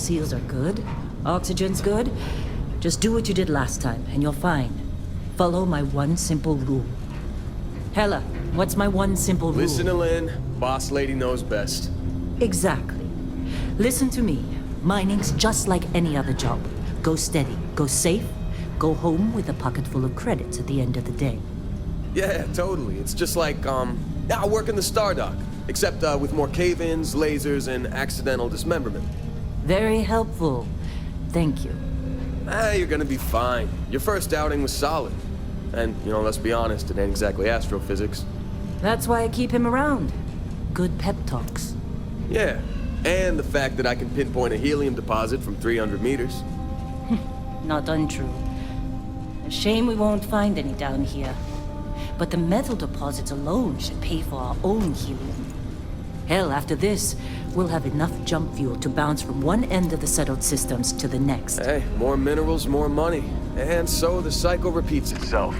seals are good, oxygen's good, just do what you did last time, and you're fine. Follow my one simple rule. Hella, what's my one simple rule? Listen to Lynn. Boss lady knows best. Exactly. Listen to me. Mining's just like any other job. Go steady, go safe, go home with a pocket full of credits at the end of the day. Yeah, totally. It's just like, I work in the Stardock. Except with more cave-ins, lasers, and accidental dismemberment. Very helpful. Thank you. You're gonna be fine. Your first outing was solid. And, let's be honest, it ain't exactly astrophysics. That's why I keep him around. Good pep talks. Yeah, and the fact that I can pinpoint a helium deposit from 300 meters. Not untrue. A shame we won't find any down here. But the metal deposits alone should pay for our own helium. Hell, after this, we'll have enough jump fuel to bounce from one end of the settled systems to the next. Hey, more minerals, more money. And so the cycle repeats itself.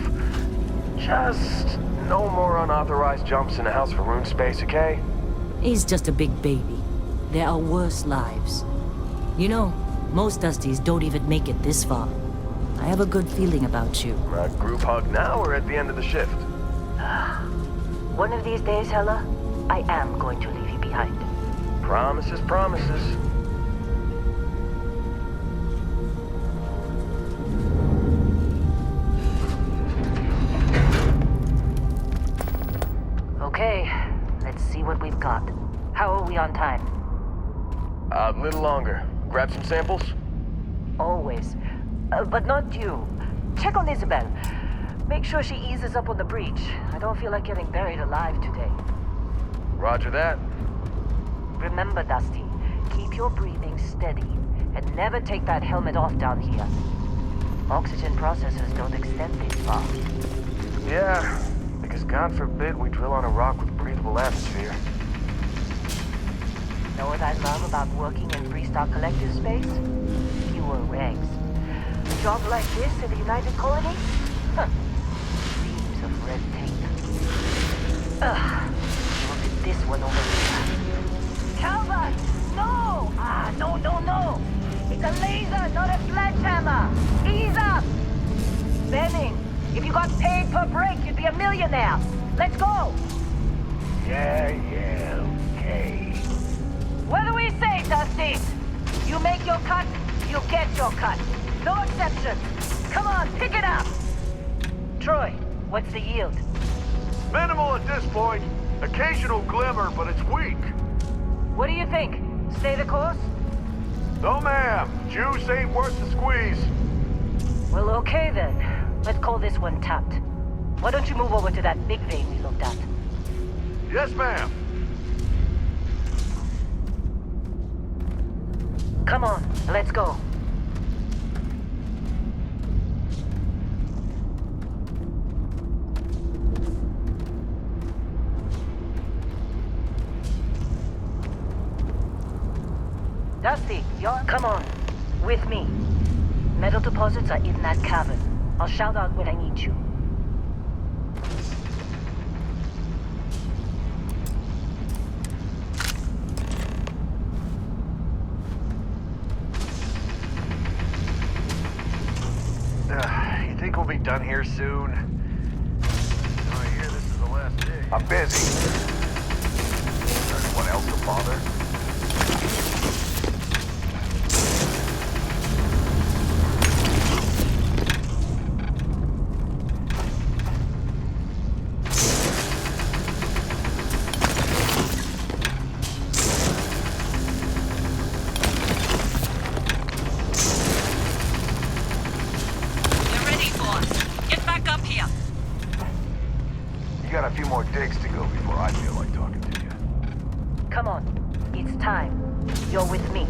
Just no more unauthorized jumps in the house for room space, okay? He's just a big baby. There are worse lives. Most Dusties don't even make it this far. I have a good feeling about you. A group hug now or at the end of the shift? One of these days, Hella, I am going to leave you behind. Promises, promises. Okay, let's see what we've got. How are we on time? A little longer. Grab some samples? Always. But not you. Check on Isabel. Make sure she eases up on the breach. I don't feel like getting buried alive today. Roger that. Remember, Dusty, keep your breathing steady and never take that helmet off down here. Oxygen processors don't extend this far. Yeah, because God forbid we drill on a rock with breathable atmosphere. Know what I love about working in Freestar Collective space? Fewer regs. A job like this in the United Colony? Huh. Reams of red tape. Look at this one over here. Calvert! No! No! It's a laser, not a sledgehammer! Ease up! Benning, if you got paid per break, you'd be a millionaire. Let's go! Yeah, okay. What do we say, Dusty? You make your cut, you get your cut. No exceptions. Come on, pick it up! Troy, what's the yield? Minimal at this point. Occasional glimmer, but it's weak. What do you think? Stay the course? No, ma'am. Juice ain't worth the squeeze. Well, okay then. Let's call this one tapped. Why don't you move over to that big vein we looked at? Yes, ma'am. Come on, let's go. Dusty, come on. With me. Metal deposits are in that cavern. I'll shout out when I need you. You think we'll be done here soon? I hear this is the last day. I'm busy. Is there anyone else to bother? Got a few more digs to go before I feel like talking to you. Come on. It's time. You're with me.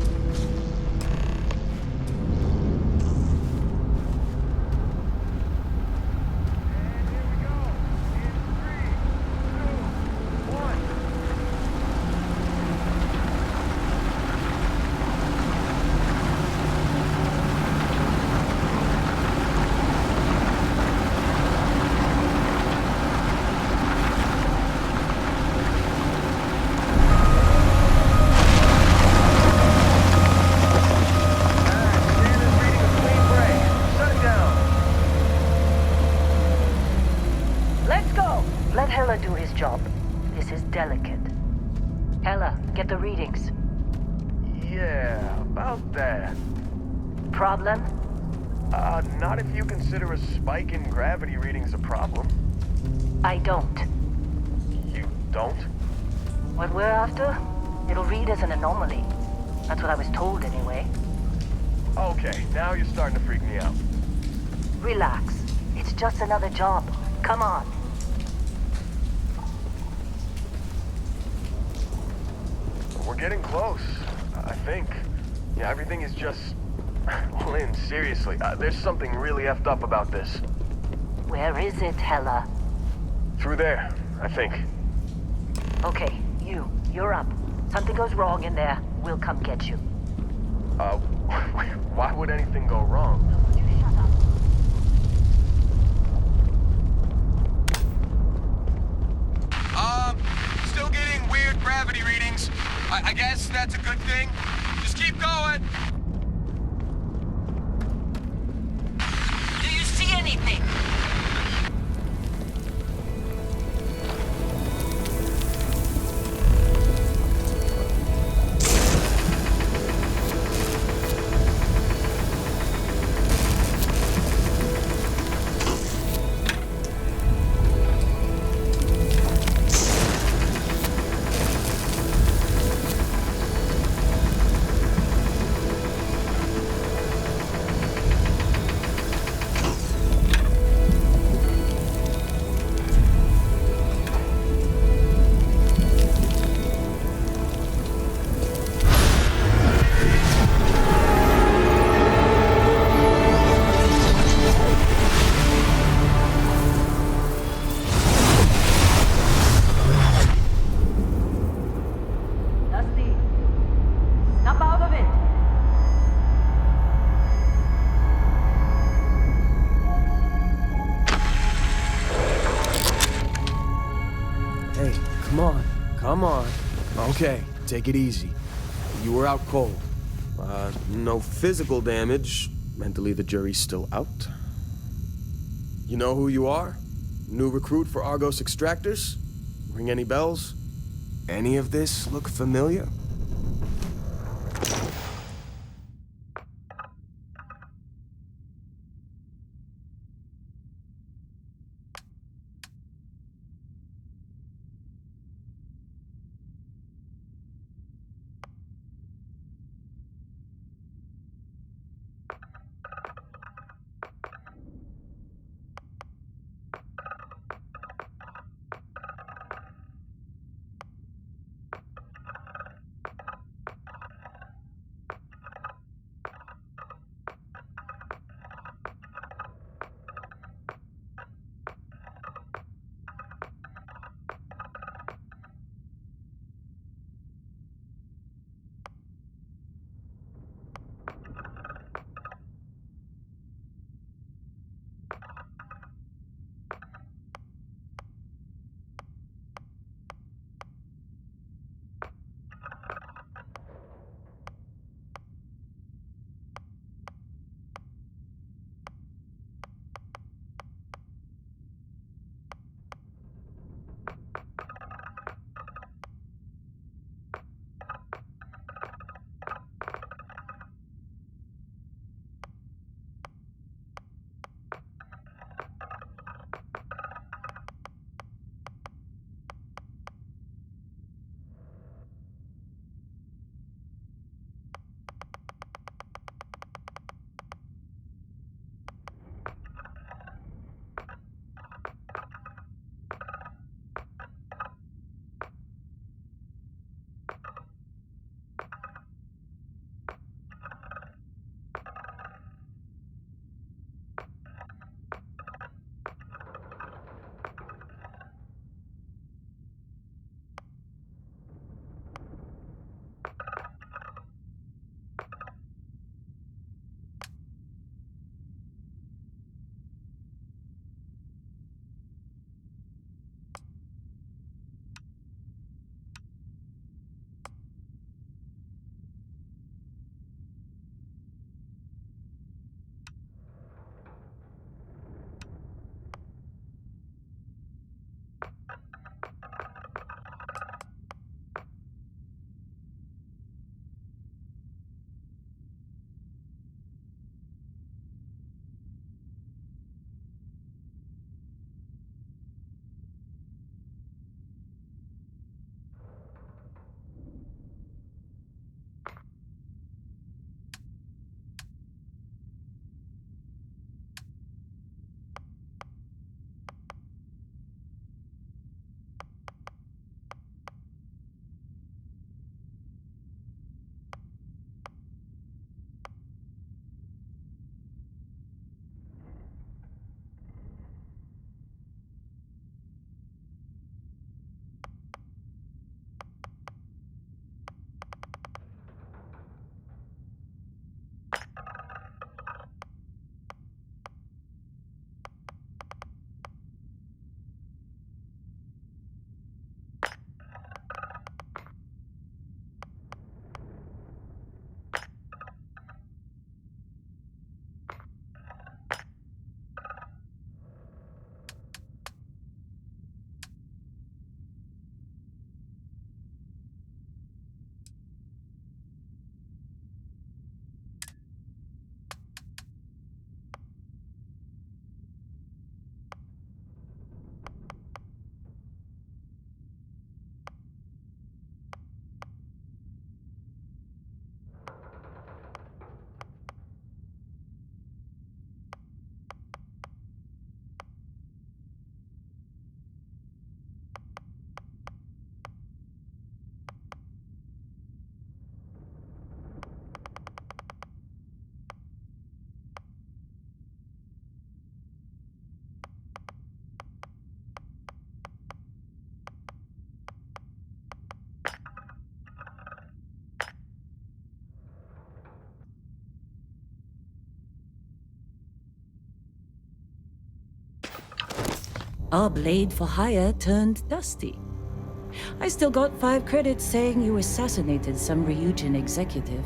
Get the readings. Yeah, about that. Problem? Not if you consider a spike in gravity readings a problem. I don't. You don't? What we're after? It'll read as an anomaly. That's what I was told anyway. Okay, now you're starting to freak me out. Relax. It's just another job. Come on. We're getting close, I think. Yeah, everything is just... Lynn, seriously, there's something really effed up about this. Where is it, Hella? Through there, I think. Okay, you're up. Something goes wrong in there, we'll come get you. Why would anything go wrong? Would you shut up? Still getting weird gravity readings. I guess that's a good thing. Just keep going. Do you see anything? Come on. Okay, take it easy. You were out cold. No physical damage. Mentally, the jury's still out. You know who you are? New recruit for Argos Extractors? Ring any bells? Any of this look familiar? Our blade for hire turned dusty. I still got 5 credits saying you assassinated some Ryujin executive.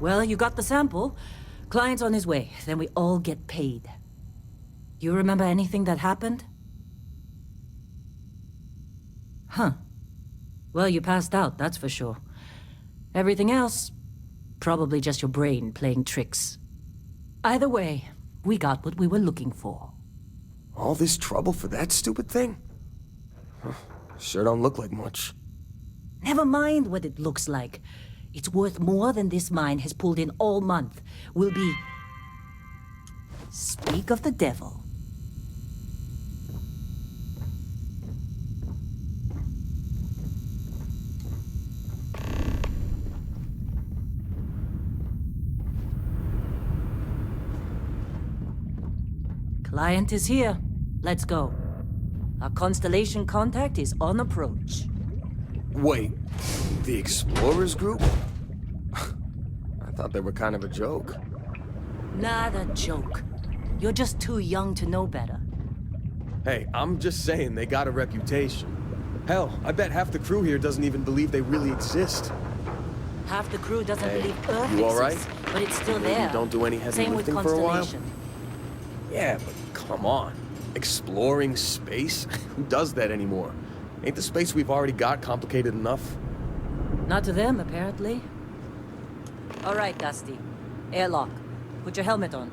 Well, you got the sample. Client's on his way, then we all get paid. You remember anything that happened? Huh. Well, you passed out, that's for sure. Everything else, probably just your brain playing tricks. Either way, we got what we were looking for. All this trouble for that stupid thing? Huh. Sure don't look like much. Never mind what it looks like. It's worth more than this mine has pulled in all month. Will be... Speak of the devil. Client is here. Let's go. Our Constellation contact is on approach. Wait, the Explorers group? I thought they were kind of a joke. Not a joke. You're just too young to know better. Hey, I'm just saying they got a reputation. Hell, I bet half the crew here doesn't even believe they really exist. Half the crew doesn't Hey, believe Earth you all exists, right? but it's still Maybe there. don't do any heavy Same with lifting for a while? Constellation. Yeah, but come on. Exploring space? Who does that anymore? Ain't the space we've already got complicated enough? Not to them, apparently. All right, Dusty. Airlock. Put your helmet on.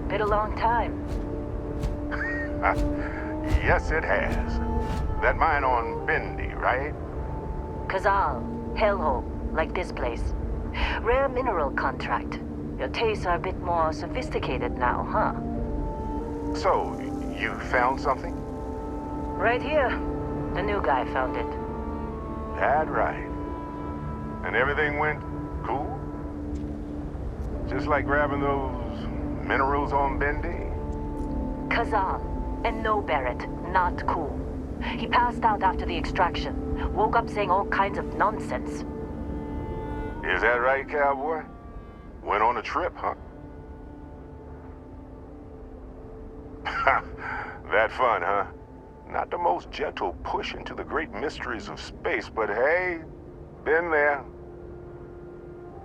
Been a long time. Yes, it has. That mine on Bendy, right? Kazal, hellhole, like this place. Rare mineral contract. Your tastes are a bit more sophisticated now, huh? So, you found something? Right here. The new guy found it. That right. And everything went cool? Just like grabbing those minerals on Bendy? Kazal, and no Barrett, not cool. He passed out after the extraction. Woke up saying all kinds of nonsense. Is that right, cowboy? Went on a trip, huh? That fun, huh? Not the most gentle push into the great mysteries of space, but hey, been there.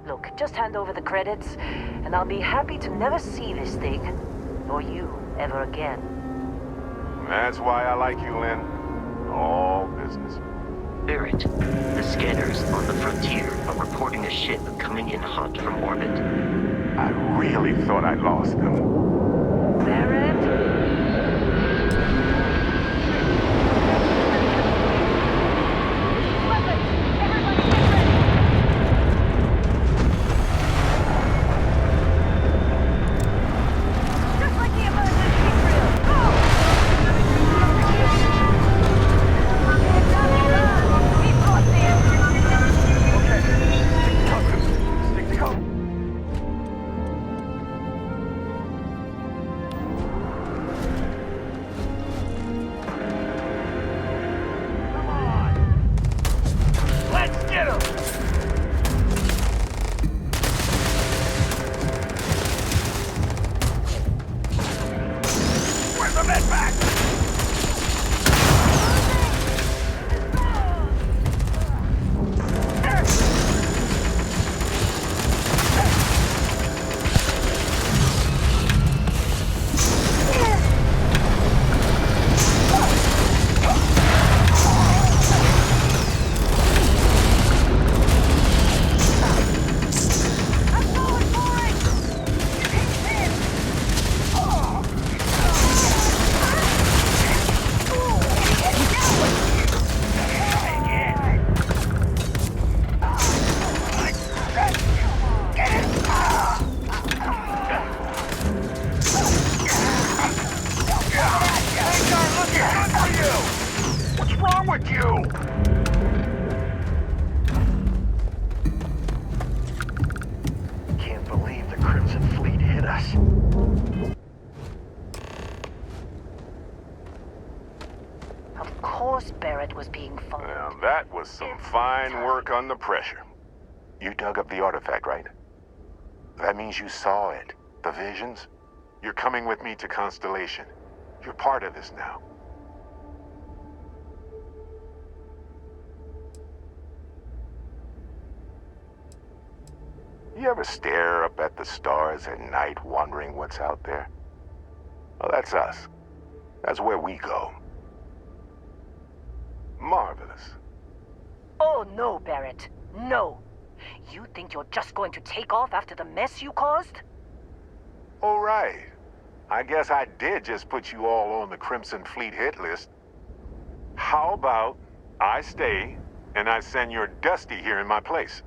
Look, just hand over the credits, and I'll be happy to never see this thing, or you, ever again. That's why I like you, Lynn. All business. Barrett, the scanners on the frontier are reporting a ship coming in hot from orbit. I really thought I lost them. Barrett? Just like the emergency drill. Go! gosh. Of course Barrett was being followed. Now, that was some fine work under pressure. You dug up the artifact, right? That means you saw it. The visions? You're coming with me to Constellation. You're part of this now. You ever stare up at the stars at night wondering what's out there? Well, that's us. That's where we go. Marvelous. Oh no, Barrett. No. You think you're just going to take off after the mess you caused? All right. I guess I did just put you all on the Crimson Fleet hit list. How about I stay and I send your Dusty here in my place?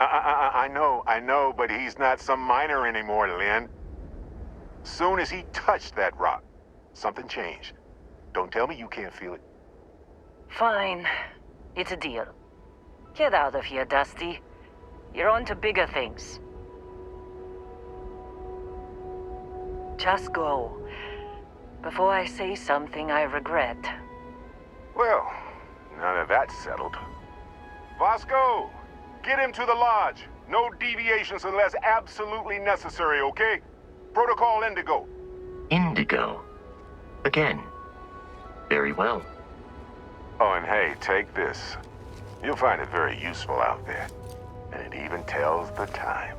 I know, but he's not some miner anymore, Lynn. Soon as he touched that rock, something changed. Don't tell me you can't feel it. Fine. It's a deal. Get out of here, Dusty. You're on to bigger things. Just go. Before I say something I regret. Well, now that that's settled. Vasco, get him to the lodge. No deviations unless absolutely necessary, okay? Protocol Indigo. Indigo. Again. Very well. Oh, and hey, take this. You'll find it very useful out there. And it even tells the time.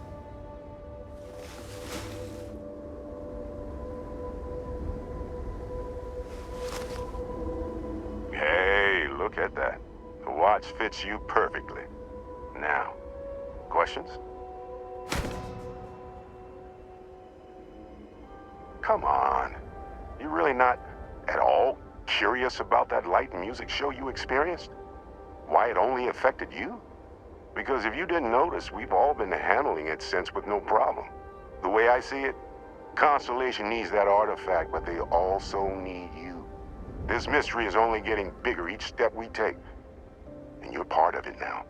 Hey, look at that. The watch fits you perfectly. Now, questions? Come on. You really not at all curious about that light and music show you experienced? Why it only affected you? Because if you didn't notice, we've all been handling it since with no problem. The way I see it, Constellation needs that artifact, but they also need you. This mystery is only getting bigger each step we take, and you're part of it now.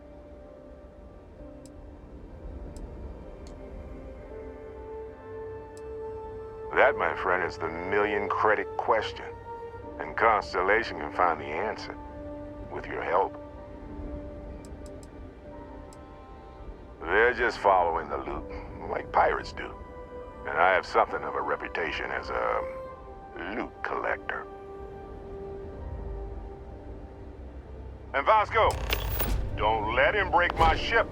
That, my friend, is the million-credit question, and Constellation can find the answer, with your help. They're just following the loot, like pirates do. And I have something of a reputation as a loot collector. And Vasco, don't let him break my ship.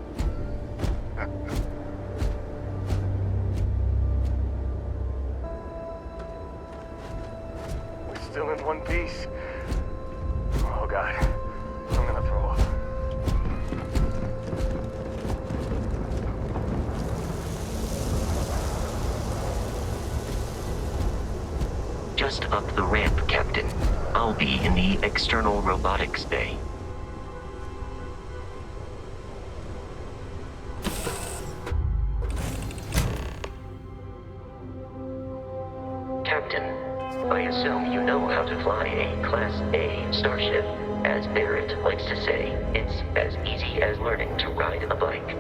We're still in one piece. Oh, God. I'm gonna throw up. Just up the ramp, Captain. I'll be in the external robotics bay. Captain, I assume you know how to fly a Class A starship. As Barrett likes to say, it's as easy as learning to ride a bike.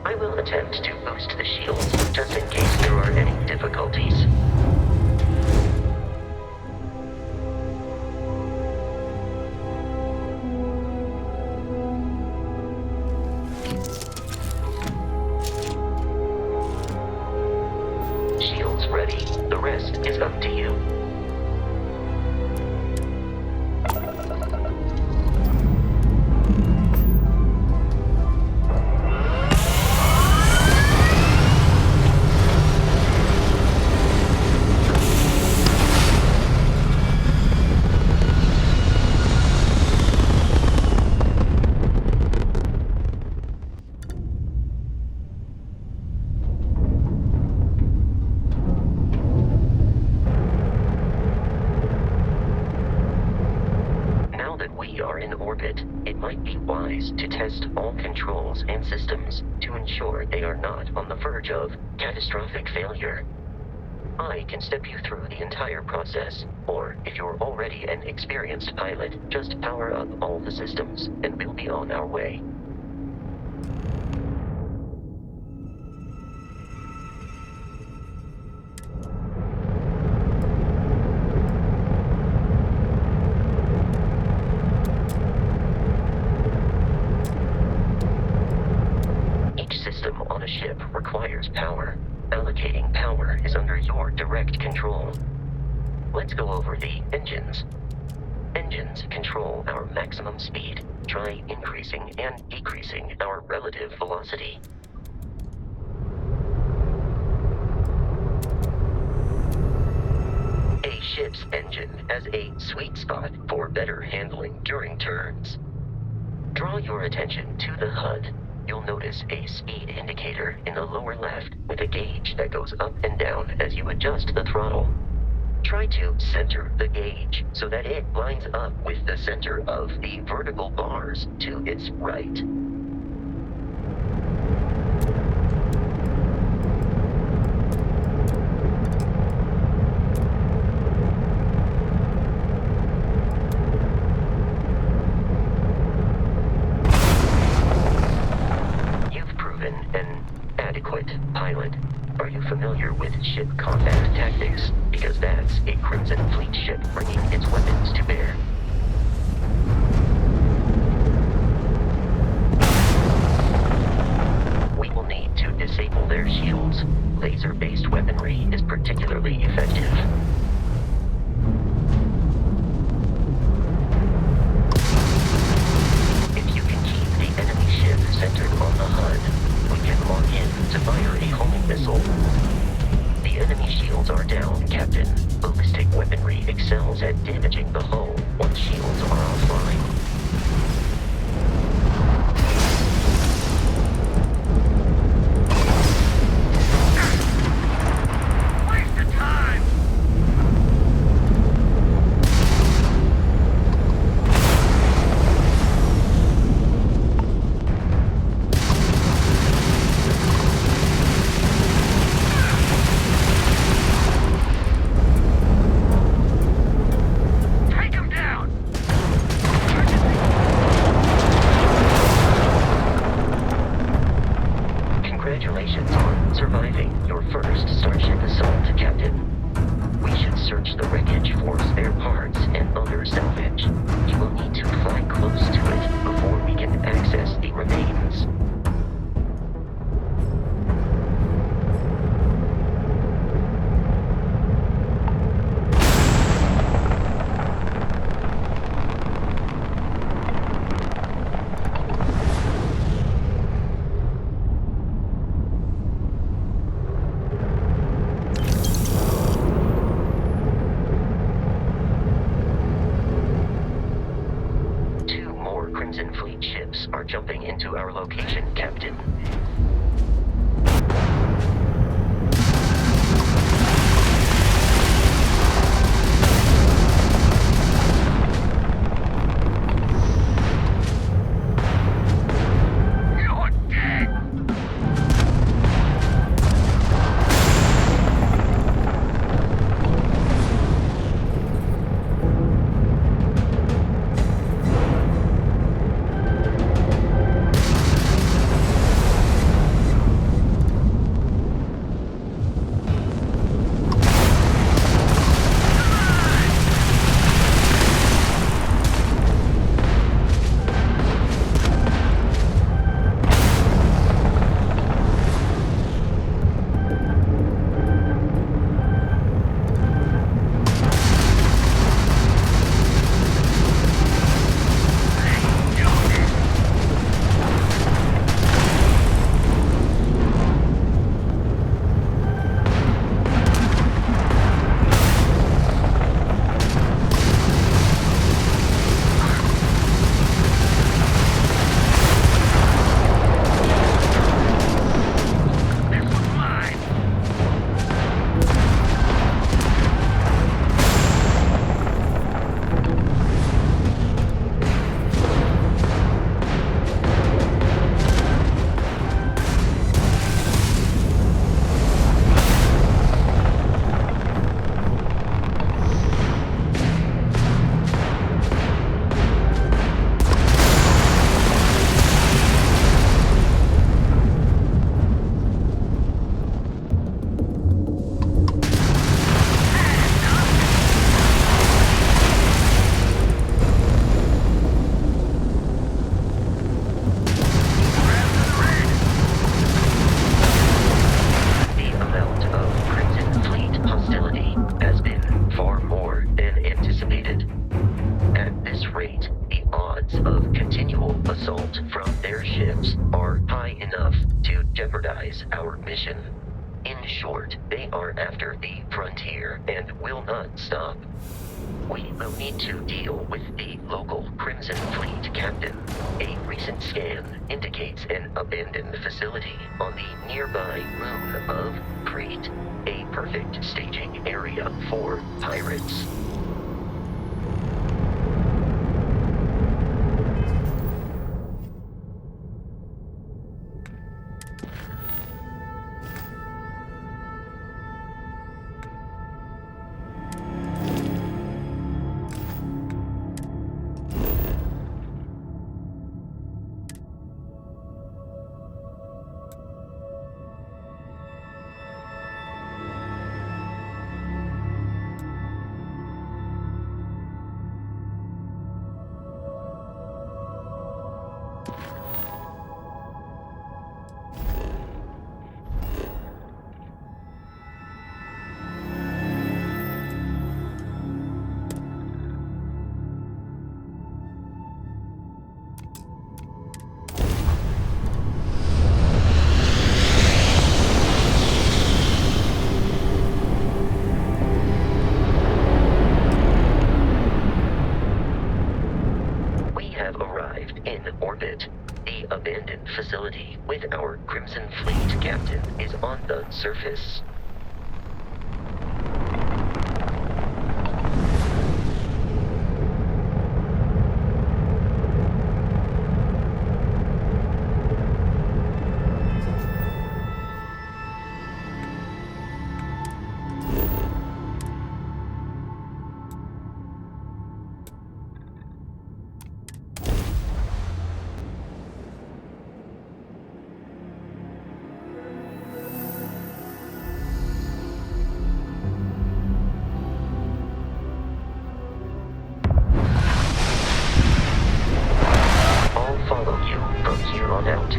I will attempt to boost the shields, just in case there are any difficulties. Shields ready. The rest is up to you. It might be wise to test all controls and systems to ensure they are not on the verge of catastrophic failure. I can step you through the entire process, or if you're already an experienced pilot, just power up all the systems, and we'll be on our way. restores power. Allocating power is under your direct control. Let's go over the engines. Engines control our maximum speed. Try increasing and decreasing our relative velocity. A ship's engine has a sweet spot for better handling during turns. Draw your attention to the HUD. You'll notice a speed indicator in the lower left with a gauge that goes up and down as you adjust the throttle. Try to center the gauge so that it lines up with the center of the vertical bars to its right. Pilot, are you familiar with ship combat tactics? Because that's a Crimson Fleet ship bringing its weapons to bear. We will need to disable their shields. Laser-based weaponry is particularly effective. If you can keep the enemy ship centered on the HUD, we can lock in to fire a homing missile. The enemy shields are down, Captain. Ballistic weaponry excels at damaging the hull once shields are offline. mission. In short, they are after the frontier and will not stop. We will need to deal with the local Crimson Fleet captain. A recent scan indicates an abandoned facility on the nearby moon of Crete, a perfect staging area for pirates. Facility with our Crimson Fleet captain is on the surface.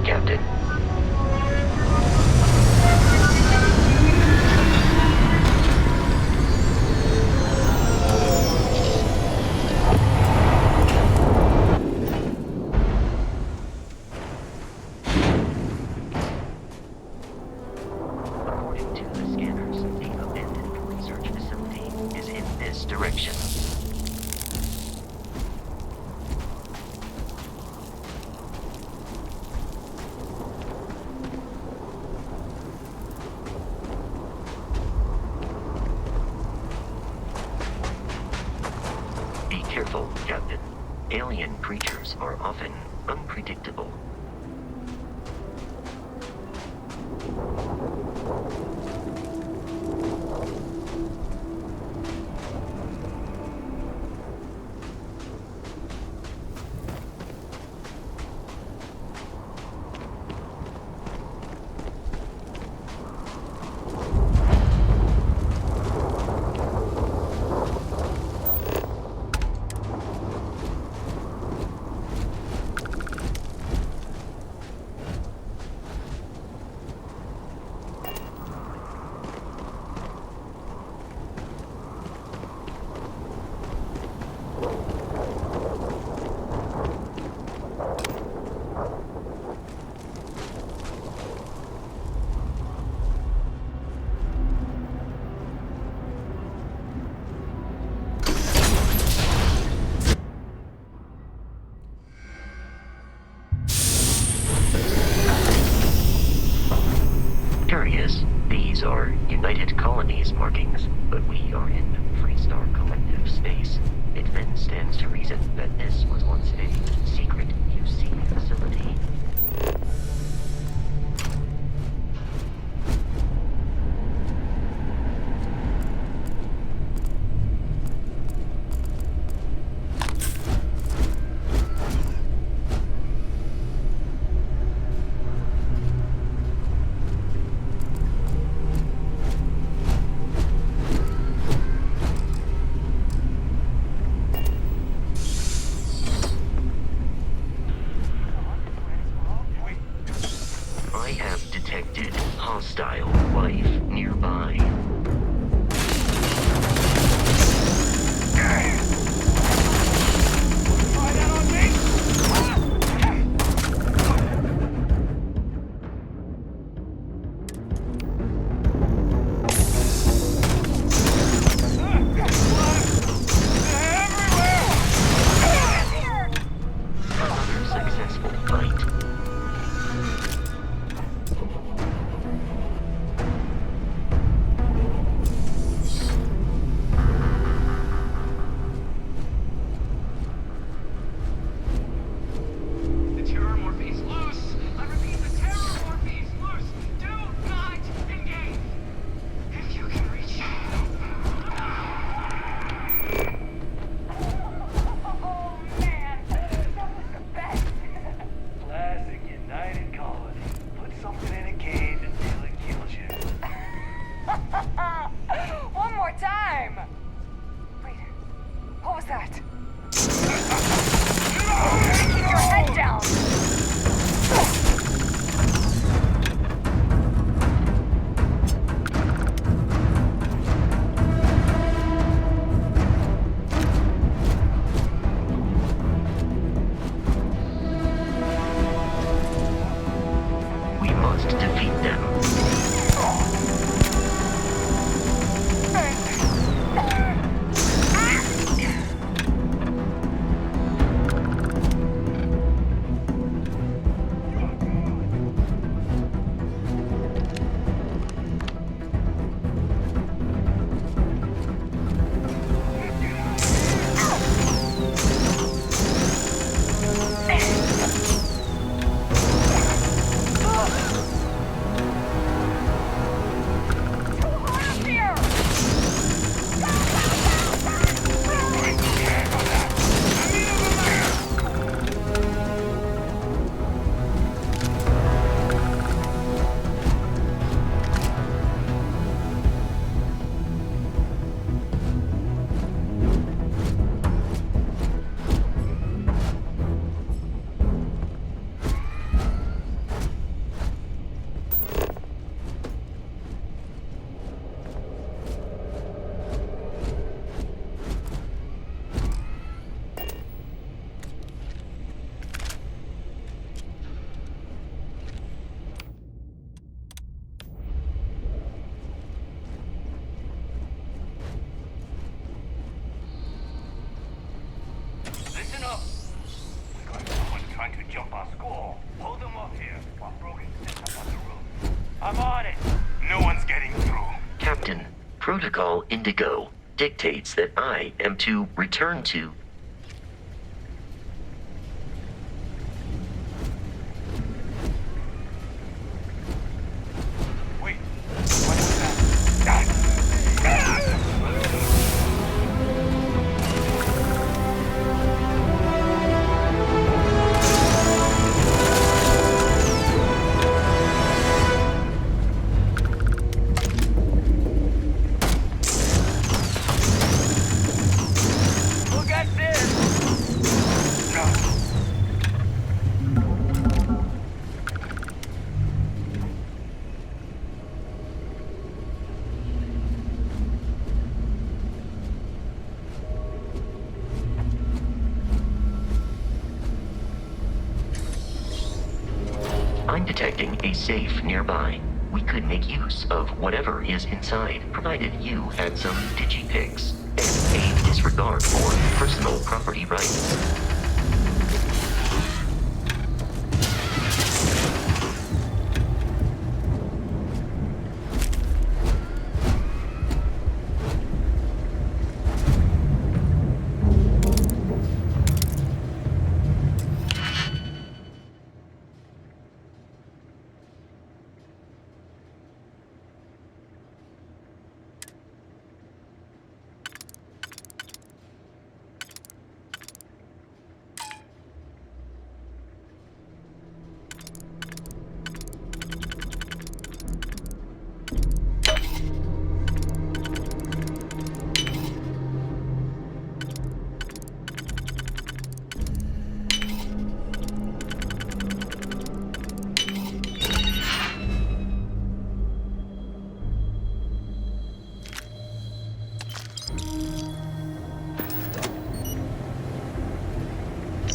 Captain. According to the scanners, the abandoned research facility is in this direction. Careful, Captain. Alien creatures are often unpredictable. These are United Colonies markings, but we are in Freestar Collective space. It then stands to reason that this was once a secret UC facility. Protocol Indigo dictates that I am to return to... Wait, what was that? Look at this! I'm detecting a safe nearby. We could make use of whatever is inside, provided you had some digipics and a disregard for personal property rights.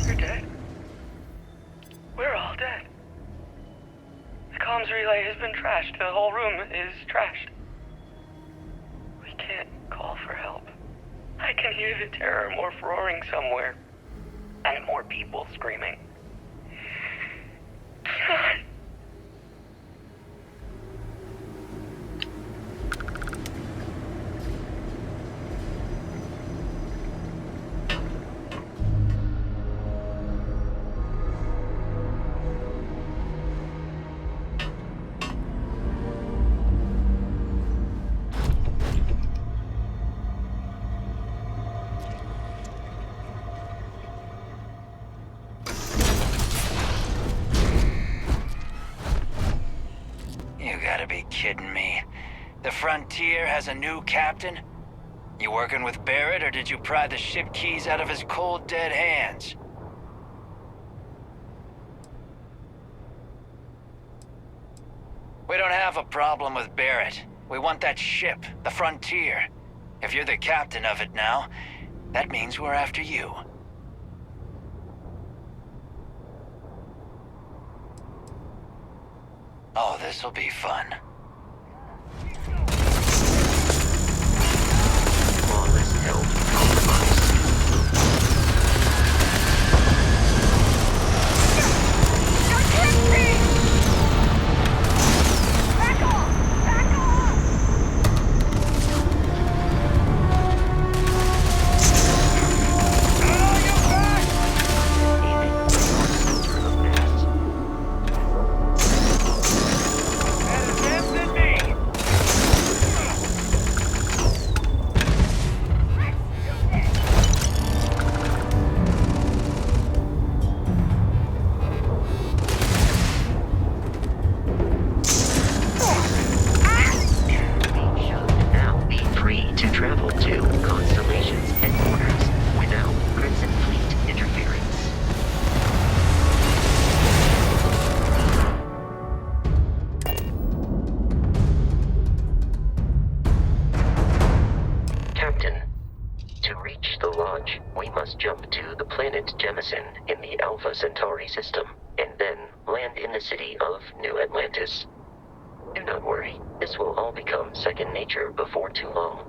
You're dead. We're all dead. The comms relay has been trashed. The whole room is trashed. We can't call for help. I can hear the terror morph roaring somewhere. And more people screaming. God. You gotta be kidding me. The Frontier has a new captain? You working with Barrett, or did you pry the ship keys out of his cold, dead hands? We don't have a problem with Barrett. We want that ship, the Frontier. If you're the captain of it now, that means we're after you. Oh, this'll be fun. Flawless health compromised. To travel to Constellation's headquarters without Crimson Fleet interference. Captain, to reach the Lodge, we must jump to the planet Jemison in the Alpha Centauri system, and then land in the city of New Atlantis. Do not worry, this will all become second nature before too long.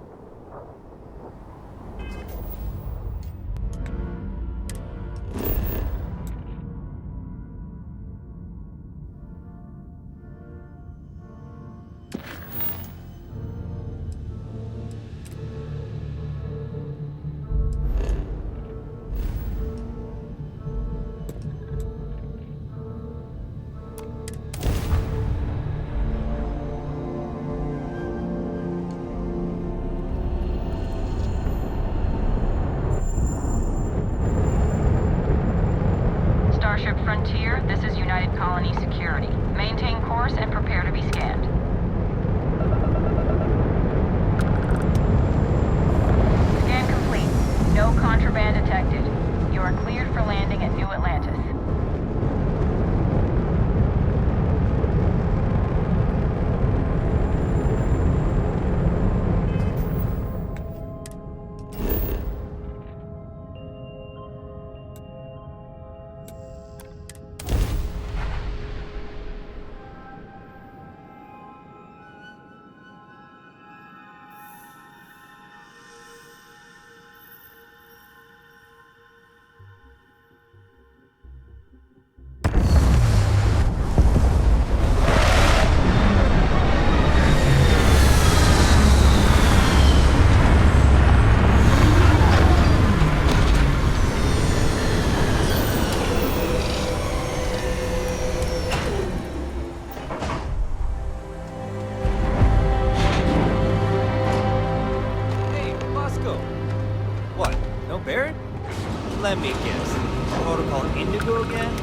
Let me guess. Protocol Indigo again?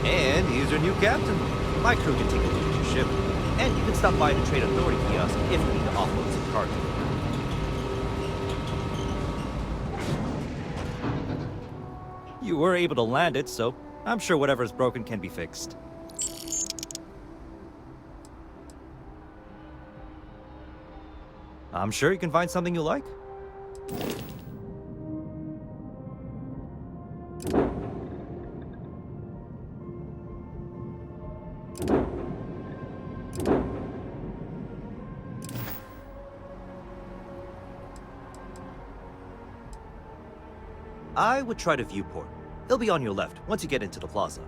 And he's your new captain. My crew can take a look at your ship. And you can stop by the Trade Authority kiosk if we need to offload some cargo. You were able to land it, so I'm sure whatever's broken can be fixed. I'm sure you can find something you like. I would try the viewport. It'll be on your left once you get into the plaza.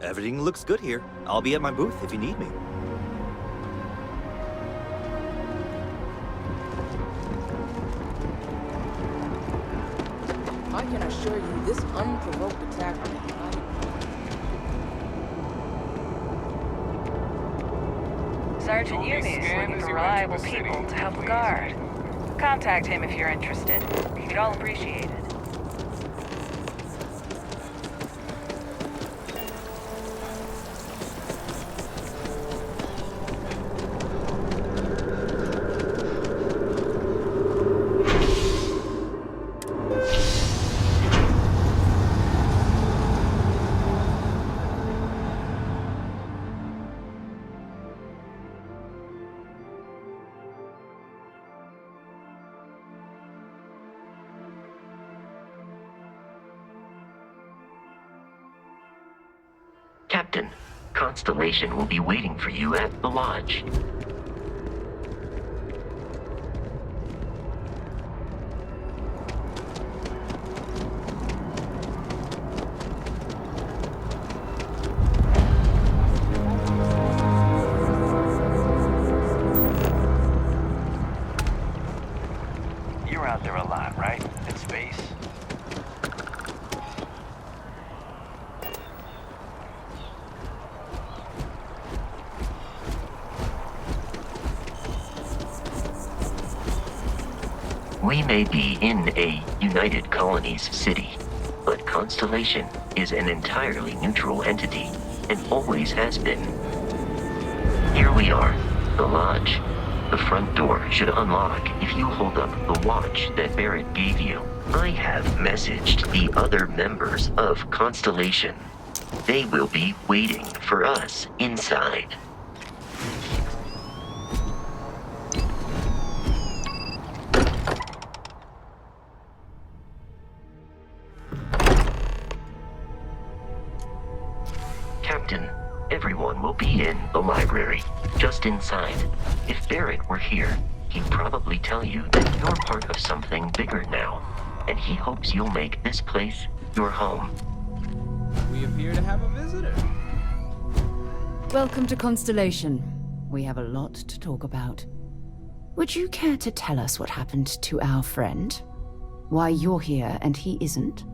Everything looks good here. I'll be at my booth if you need me. I can assure you this unprovoked attack on the United... Sergeant Yumi is looking for reliable people to help the guard. Contact him if you're interested. We'd all appreciate it. Captain, Constellation will be waiting for you at the lodge. You're out there a lot, right? In space? We may be in a United Colonies city, but Constellation is an entirely neutral entity and always has been. Here we are, the lodge. The front door should unlock if you hold up the watch that Barrett gave you. I have messaged the other members of Constellation. They will be waiting for us inside. Captain, everyone will be in the library, just inside. If Barrett were here, he'd probably tell you that you're part of something bigger now, and he hopes you'll make this place your home. We appear to have a visitor. Welcome to Constellation. We have a lot to talk about. Would you care to tell us what happened to our friend? Why you're here and he isn't?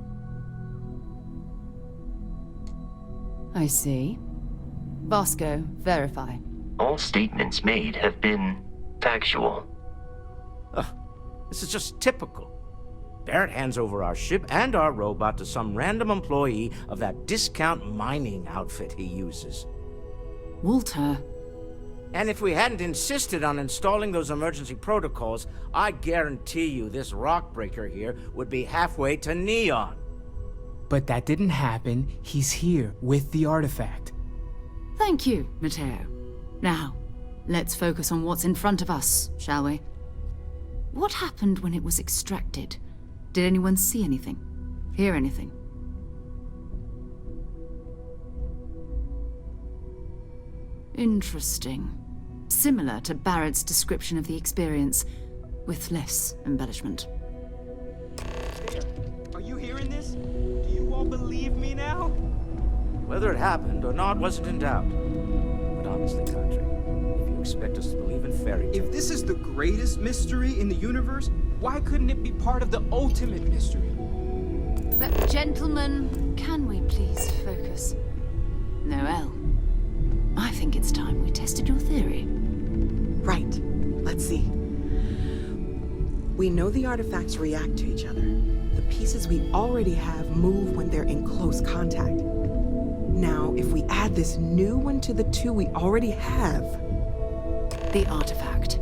I see. Vasco, verify. All statements made have been factual. This is just typical. Barrett hands over our ship and our robot to some random employee of that discount mining outfit he uses. Walter. And if we hadn't insisted on installing those emergency protocols, I guarantee you this rock breaker here would be halfway to Neon. But that didn't happen. He's here with the artifact. Thank you, Matteo. Now, let's focus on what's in front of us, shall we? What happened when it was extracted? Did anyone see anything? Hear anything? Interesting. Similar to Barrett's description of the experience, with less embellishment. Are you hearing this? Do you all believe me now? Whether it happened or not wasn't in doubt. But honestly, Country, if you expect us to believe in fairy tales... If this is the greatest mystery in the universe, why couldn't it be part of the ultimate mystery? But gentlemen, can we please focus? Noel, I think it's time we tested your theory. Right. Let's see. We know the artifacts react to each other. the pieces we already have move when they're in close contact. Now, if we add this new one to the two we already have... The artifact.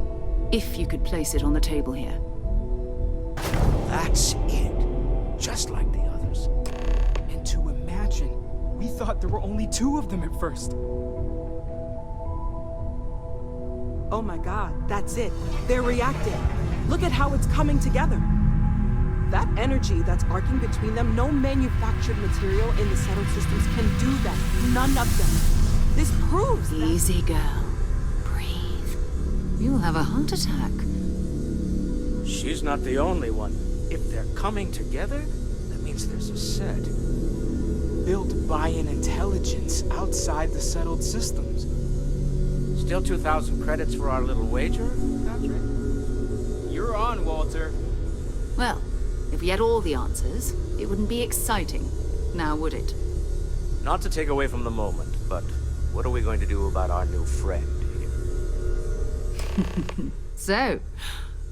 If you could place it on the table here. That's it. Just like the others. And to imagine, we thought there were only 2 of them at first. Oh my god, that's it. They're reacting. Look at how it's coming together. That energy that's arcing between them, no manufactured material in the settled systems can do that. None of them. This proves that... Easy, girl. Breathe. You'll have a heart attack. She's not the only one. If they're coming together, that means there's a set. Built by an intelligence outside the settled systems. Still 2,000 credits for our little wager, Patrick? You're on, Walter. Well, if we had all the answers, it wouldn't be exciting. Now, would it? Not to take away from the moment, but what are we going to do about our new friend here? So,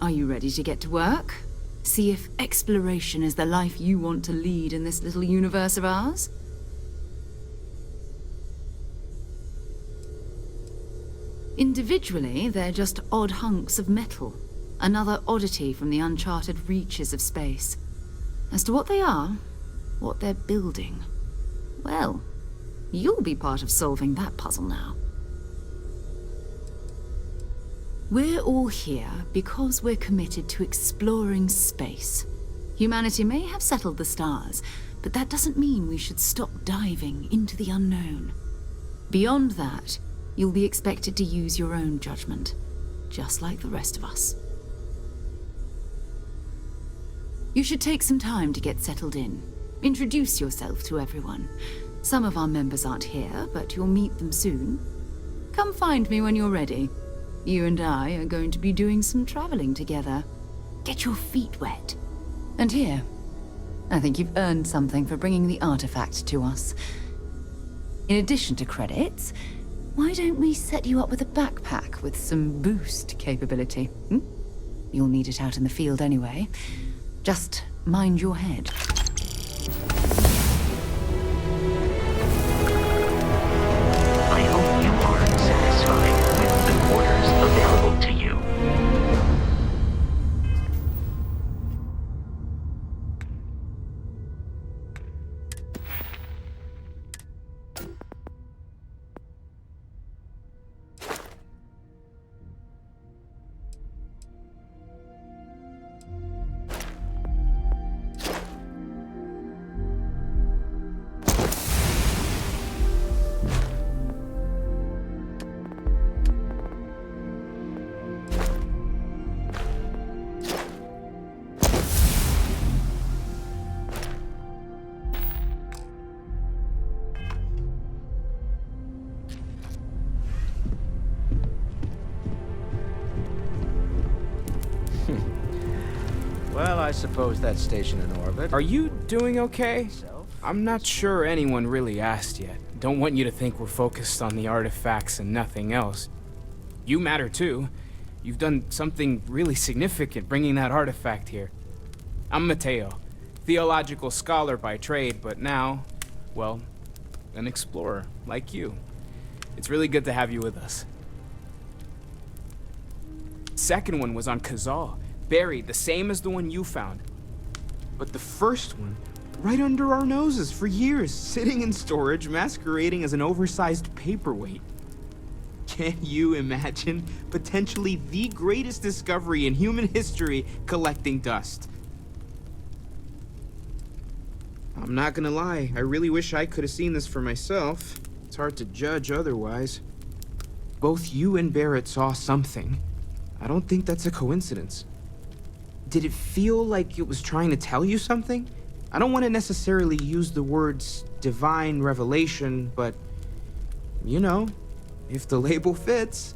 are you ready to get to work? See if exploration is the life you want to lead in this little universe of ours? Individually, they're just odd hunks of metal. Another oddity from the uncharted reaches of space. As to what they are, what they're building, well, you'll be part of solving that puzzle now. We're all here because we're committed to exploring space. Humanity may have settled the stars, but that doesn't mean we should stop diving into the unknown. Beyond that, you'll be expected to use your own judgment, just like the rest of us. You should take some time to get settled in. Introduce yourself to everyone. Some of our members aren't here, but you'll meet them soon. Come find me when you're ready. You and I are going to be doing some traveling together. Get your feet wet. And here, I think you've earned something for bringing the artifact to us. In addition to credits, why don't we set you up with a backpack with some boost capability? You'll need it out in the field anyway. Just mind your head. I hope you are satisfied with the quarters available to you. Well, I suppose that's station in orbit. Are you doing okay? I'm not sure anyone really asked yet. Don't want you to think we're focused on the artifacts and nothing else. You matter too. You've done something really significant bringing that artifact here. I'm Mateo, theological scholar by trade, but now, well, an explorer like you. It's really good to have you with us. Second one was on Kazal, buried the same as the one you found. But the first one, right under our noses for years, sitting in storage, masquerading as an oversized paperweight. Can you imagine potentially the greatest discovery in human history collecting dust? I'm not gonna lie, I really wish I could have seen this for myself. It's hard to judge otherwise. Both you and Barrett saw something. I don't think that's a coincidence. Did it feel like it was trying to tell you something? I don't want to necessarily use the words divine revelation, but, you know, if the label fits.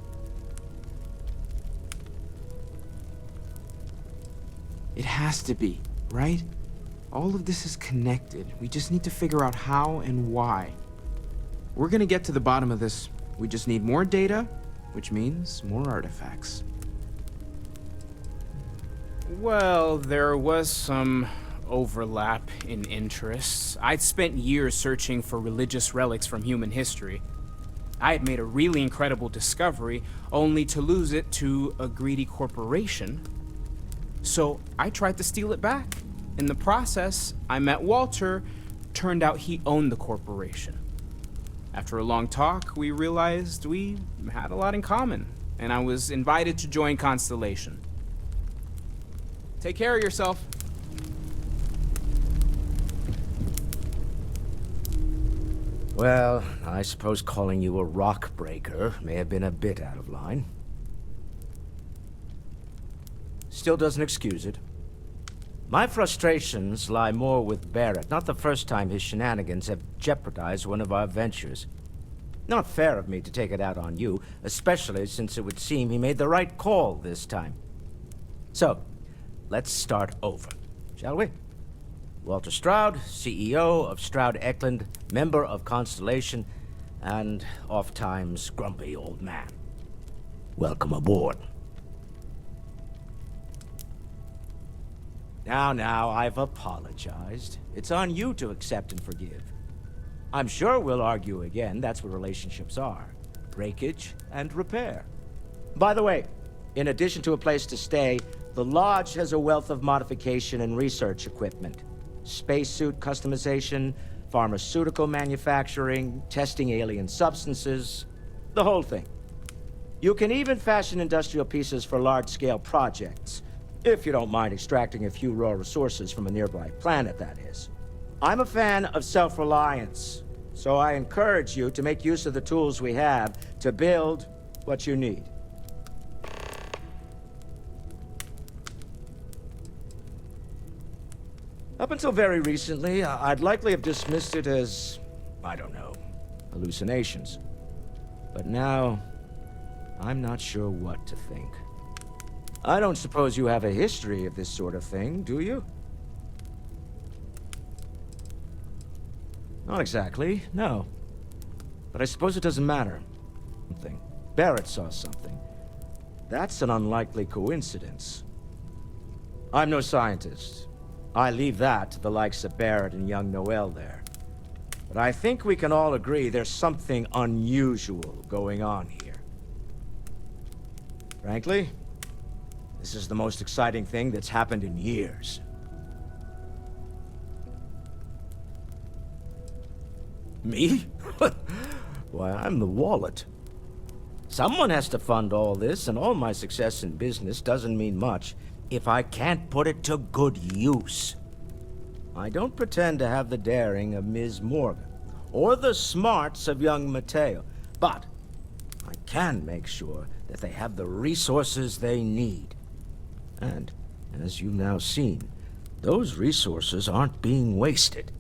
It has to be, right? All of this is connected. We just need to figure out how and why. We're gonna get to the bottom of this. We just need more data, which means more artifacts. Well, there was some overlap in interests. I'd spent years searching for religious relics from human history. I had made a really incredible discovery, only to lose it to a greedy corporation. So I tried to steal it back. In the process, I met Walter. Turned out he owned the corporation. After a long talk, we realized we had a lot in common, and I was invited to join Constellation. Take care of yourself. Well, I suppose calling you a rock breaker may have been a bit out of line. Still doesn't excuse it. My frustrations lie more with Barrett. Not the first time his shenanigans have jeopardized one of our ventures. Not fair of me to take it out on you, especially since it would seem he made the right call this time. So, let's start over, shall we? Walter Stroud, CEO of Stroud Eklund, member of Constellation, and oft-times grumpy old man. Welcome aboard. Now, I've apologized. It's on you to accept and forgive. I'm sure we'll argue again. That's what relationships are. Breakage and repair. By the way, in addition to a place to stay, the Lodge has a wealth of modification and research equipment. Spacesuit customization, pharmaceutical manufacturing, testing alien substances, the whole thing. You can even fashion industrial pieces for large-scale projects, if you don't mind extracting a few raw resources from a nearby planet, that is. I'm a fan of self-reliance, so I encourage you to make use of the tools we have to build what you need. Up until very recently, I'd likely have dismissed it as, I don't know, hallucinations. But now, I'm not sure what to think. I don't suppose you have a history of this sort of thing, do you? Not exactly, no. But I suppose it doesn't matter. Something. Barrett saw something. That's an unlikely coincidence. I'm no scientist. I leave that to the likes of Barrett and young Noel there. But I think we can all agree there's something unusual going on here. Frankly, this is the most exciting thing that's happened in years. Me? Why, I'm the wallet. Someone has to fund all this, and all my success in business doesn't mean much if I can't put it to good use. I don't pretend to have the daring of Ms. Morgan, or the smarts of young Mateo, but I can make sure that they have the resources they need. And, as you've now seen, those resources aren't being wasted.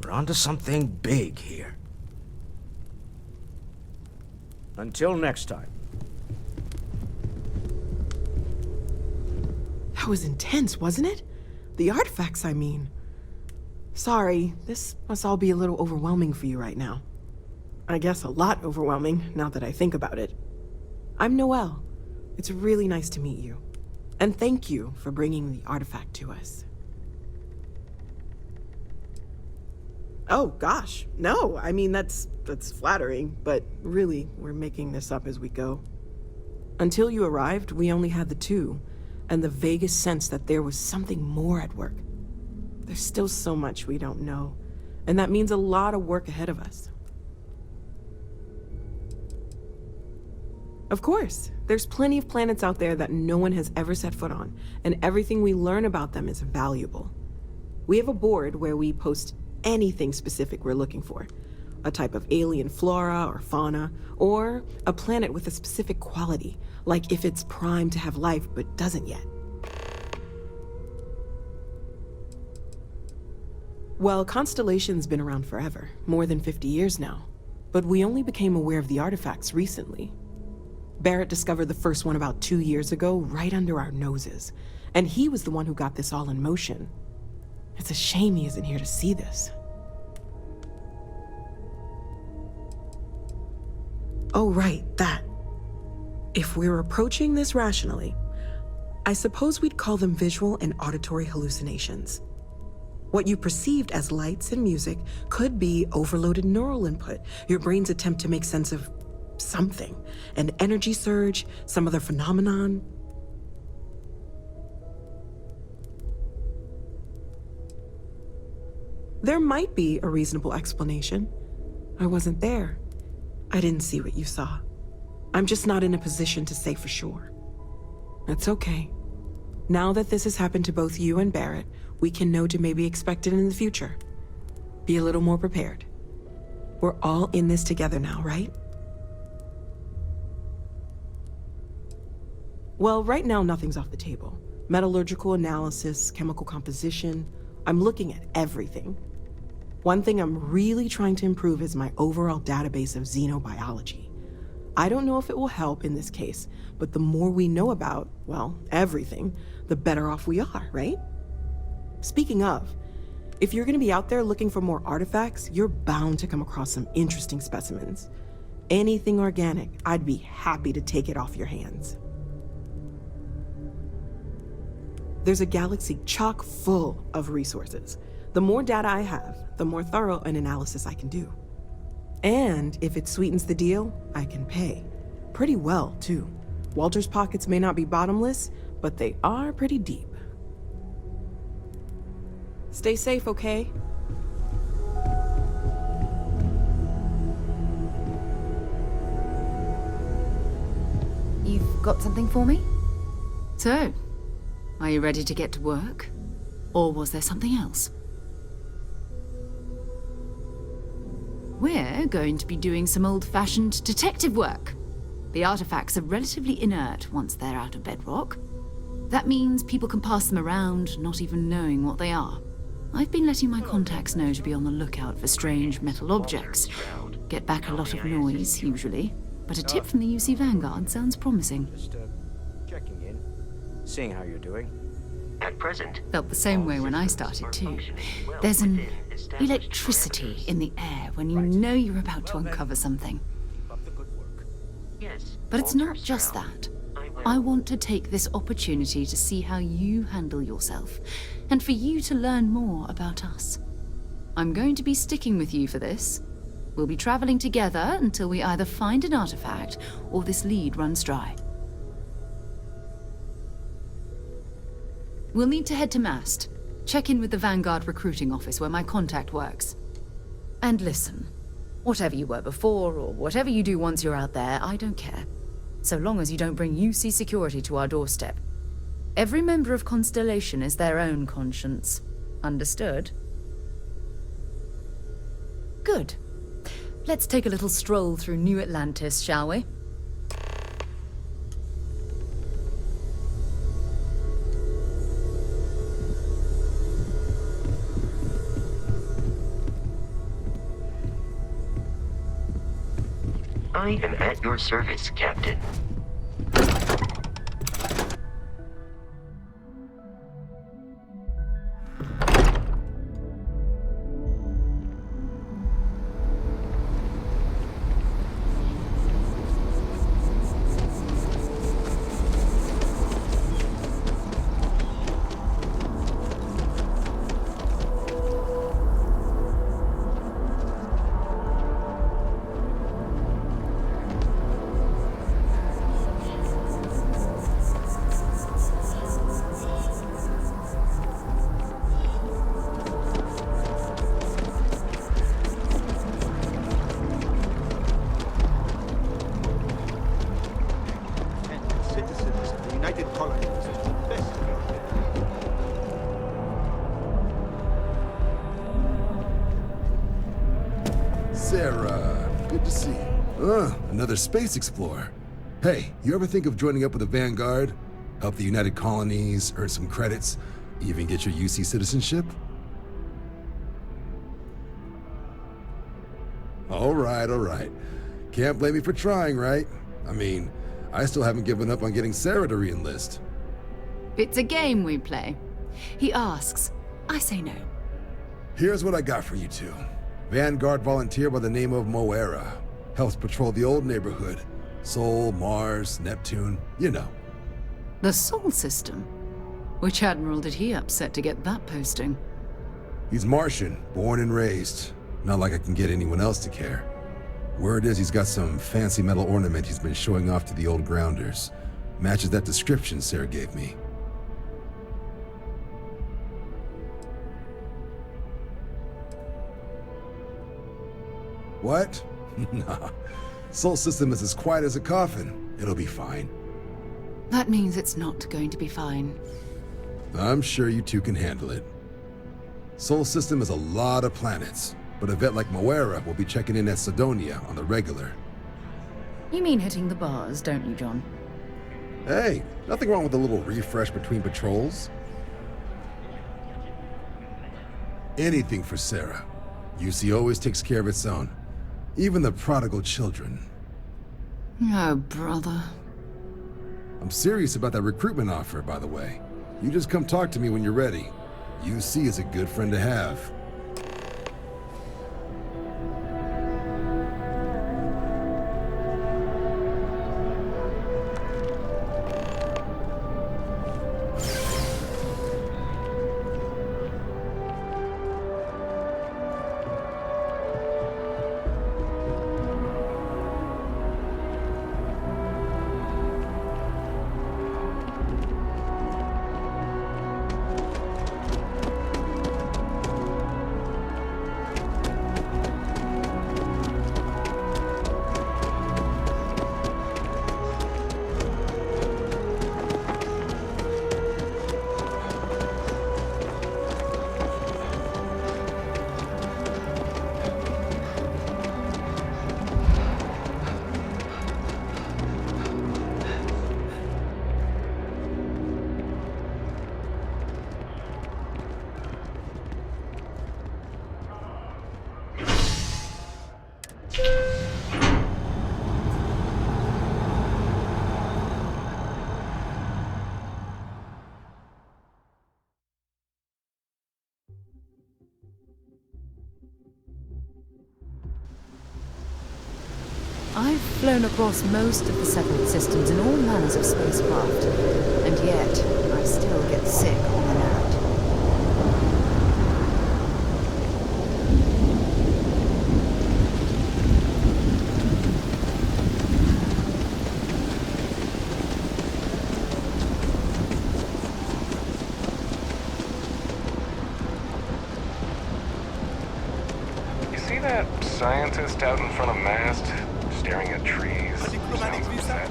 We're onto something big here. Until next time. That was intense, wasn't it? The artifacts, I mean. Sorry, this must all be a little overwhelming for you right now. I guess a lot overwhelming, now that I think about it. I'm Noelle. It's really nice to meet you. And thank you for bringing the artifact to us. Oh, gosh. No, I mean, that's flattering, but really, we're making this up as we go. Until you arrived, we only had the two, and the vaguest sense that there was something more at work. There's still so much we don't know, and that means a lot of work ahead of us. Of course, there's plenty of planets out there that no one has ever set foot on, and everything we learn about them is valuable. We have a board where we post anything specific we're looking for. A type of alien flora or fauna, or a planet with a specific quality, like if it's primed to have life but doesn't yet. Well, Constellation's been around forever, more than 50 years now, but we only became aware of the artifacts recently. Barrett discovered the first one about 2 years ago, right under our noses, and he was the one who got this all in motion. It's a shame he isn't here to see this. Oh, right, that. If we're approaching this rationally, I suppose we'd call them visual and auditory hallucinations. What you perceived as lights and music could be overloaded neural input, your brain's attempt to make sense of something, an energy surge, some other phenomenon. There might be a reasonable explanation. I wasn't there. I didn't see what you saw. I'm just not in a position to say for sure. That's okay. Now that this has happened to both you and Barrett, we can know to maybe expect it in the future. Be a little more prepared. We're all in this together now, right? Well, right now nothing's off the table. Metallurgical analysis, chemical composition. I'm looking at everything. One thing I'm really trying to improve is my overall database of xenobiology. I don't know if it will help in this case, but the more we know about, well, everything, the better off we are, right? Speaking of, if you're gonna be out there looking for more artifacts, you're bound to come across some interesting specimens. Anything organic, I'd be happy to take it off your hands. There's a galaxy chock full of resources. The more data I have, the more thorough an analysis I can do. And if it sweetens the deal, I can pay. Pretty well, too. Walter's pockets may not be bottomless, but they are pretty deep. Stay safe, okay? You've got something for me? So, are you ready to get to work? Or was there something else? We're going to be doing some old-fashioned detective work. The artifacts are relatively inert once they're out of bedrock. That means people can pass them around, not even knowing what they are. I've been letting my contacts know to be on the lookout for strange metal objects. Get back a lot of noise, usually. But a tip from the UC Vanguard sounds promising. Just checking in, seeing how you're doing. At present, Felt the same way when I started too. There's an electricity in the air when you know you're about to uncover something. Keep up the good work. yes. But it's not just that. I want to take this opportunity to see how you handle yourself, and for you to learn more about us. I'm going to be sticking with you for this. We'll be traveling together until we either find an artifact or this lead runs dry. We'll need to head to Mast. Check in with the Vanguard recruiting office where my contact works. And listen, whatever you were before or whatever you do once you're out there, I don't care. So long as you don't bring UC security to our doorstep. Every member of Constellation is their own conscience. Understood? Good. Let's take a little stroll through New Atlantis, shall we? I am at your service, Captain. Sarah, good to see you. Another space explorer. Hey, you ever think of joining up with the Vanguard? Help the United Colonies, earn some credits, even get your UC citizenship? All right. Can't blame me for trying, right? I mean, I still haven't given up on getting Sarah to re-enlist. It's a game we play. He asks, I say no. Here's what I got for you two. Vanguard volunteer by the name of Moera. Helps patrol the old neighborhood. Sol, Mars, Neptune, you know. The Sol system? Which admiral did he upset to get that posting? He's Martian, born and raised. Not like I can get anyone else to care. Word is he's got some fancy metal ornament he's been showing off to the old grounders. Matches that description Sarah gave me. What? Nah. Sol system is as quiet as a coffin. It'll be fine. That means it's not going to be fine. I'm sure you two can handle it. Sol system is a lot of planets, but a vet like Moera will be checking in at Sidonia on the regular. You mean hitting the bars, don't you, John? Hey, nothing wrong with a little refresh between patrols. Anything for Sarah. UC always takes care of its own. Even the prodigal children. Oh, brother. I'm serious about that recruitment offer, by the way. You just come talk to me when you're ready. UC is a good friend to have. I've flown across most of the settled systems in all manners of spacecraft, and yet I still get sick on the nerd. You see that scientist out in front of mast? Staring at trees. Sounds upset.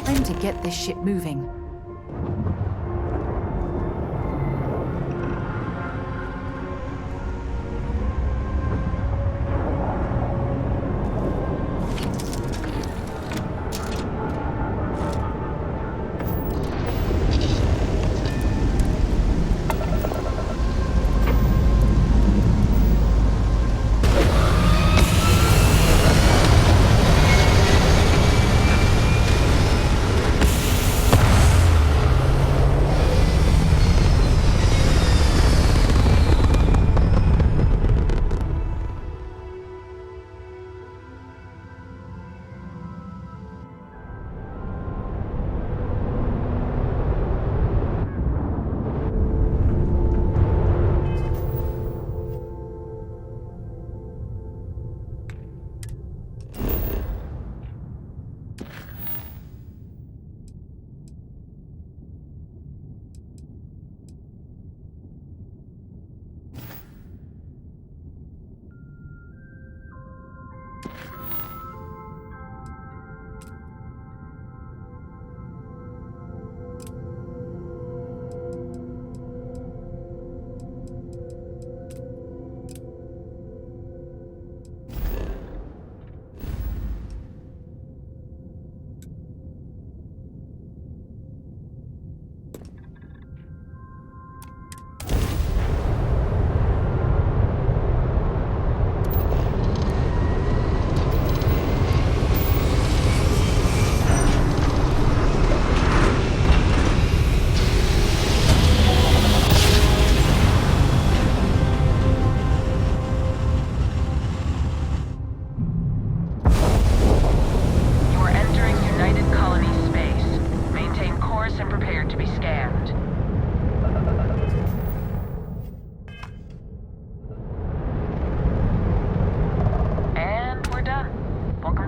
Time to get this ship moving.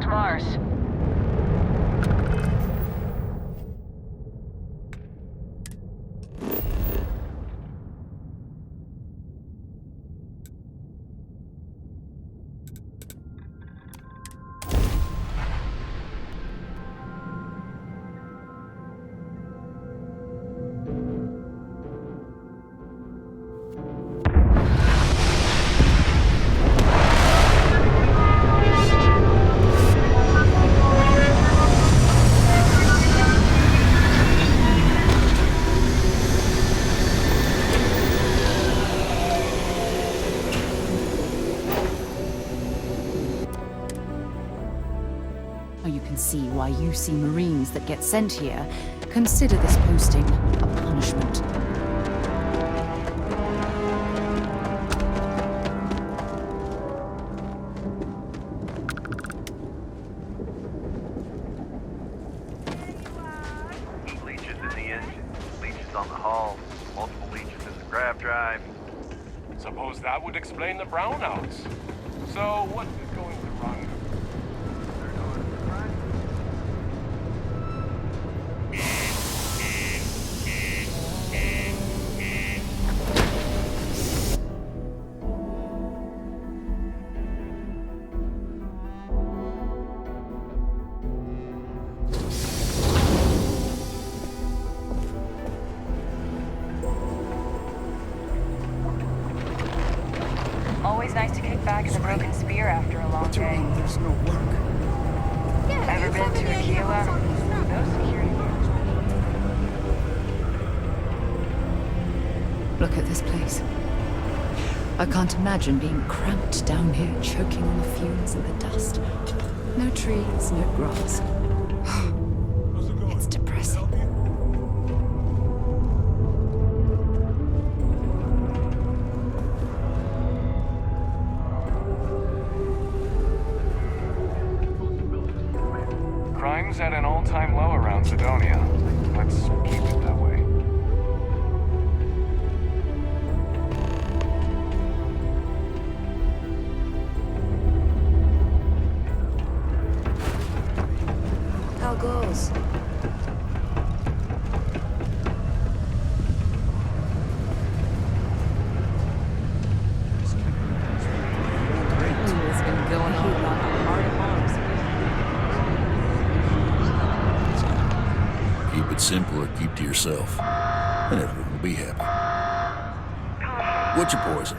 Mars. You can see why you see Marines that get sent here consider this posting a punishment. Leeches in the engine, leeches on the hull, multiple leeches in the grav drive. Suppose that would explain the brownouts. So what is going to run? Always nice to kick back in the broken spear after a long day. There's no work. Ever been to Aquila? No security. Look at this place. I can't imagine being cramped down here, choking on the fumes and the dust. No trees, no grass. It's depressing. Crime's at an all-time low around Sidonia. Let's keep it that way. How goes? What's been going on about the heart of Mars? Keep it simple or keep to yourself, and everyone will be happy. What's your poison?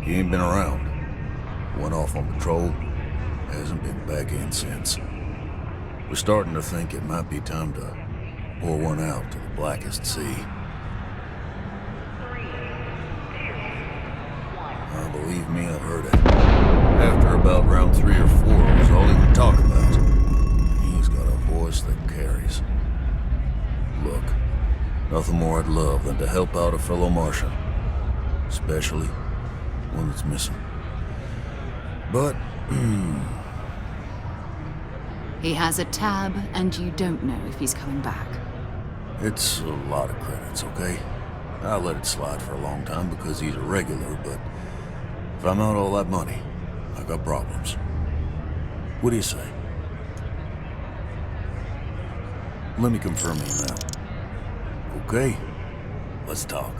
He ain't been around. Went off on patrol. Hasn't been back in since. We're starting to think it might be time to pour one out to the blackest sea. Believe me, I've heard it. After about round 3 or 4, it was all he would talk about. He's got a voice that carries. Look, nothing more I'd love than to help out a fellow Martian. Especially one that's missing. But, He has a tab, and you don't know if he's coming back. it's a lot of credits, okay? I let it slide for a long time because he's a regular, but if I'm out all that money, I got problems. What do you say? Let me confirm you now. Okay, let's talk.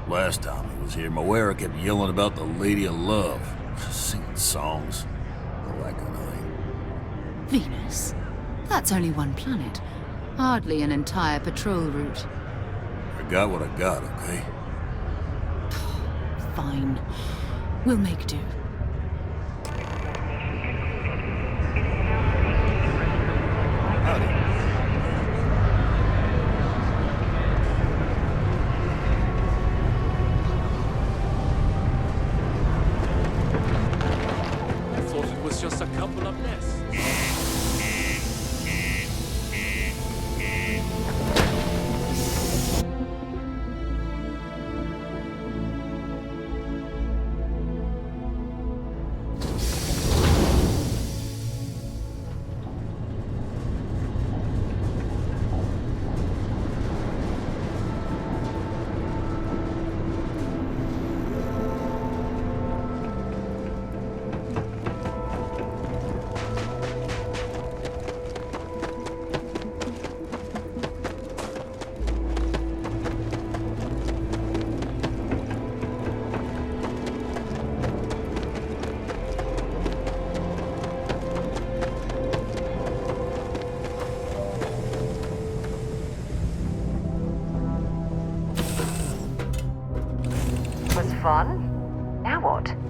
Last time he was here, Moira kept yelling about the Lady of Love, singing songs, all that kind of thing. Venus? That's only one planet. Hardly an entire patrol route. I got what I got, okay? Fine. We'll make do. I thought it was just a couple of nests. was fun. Now what?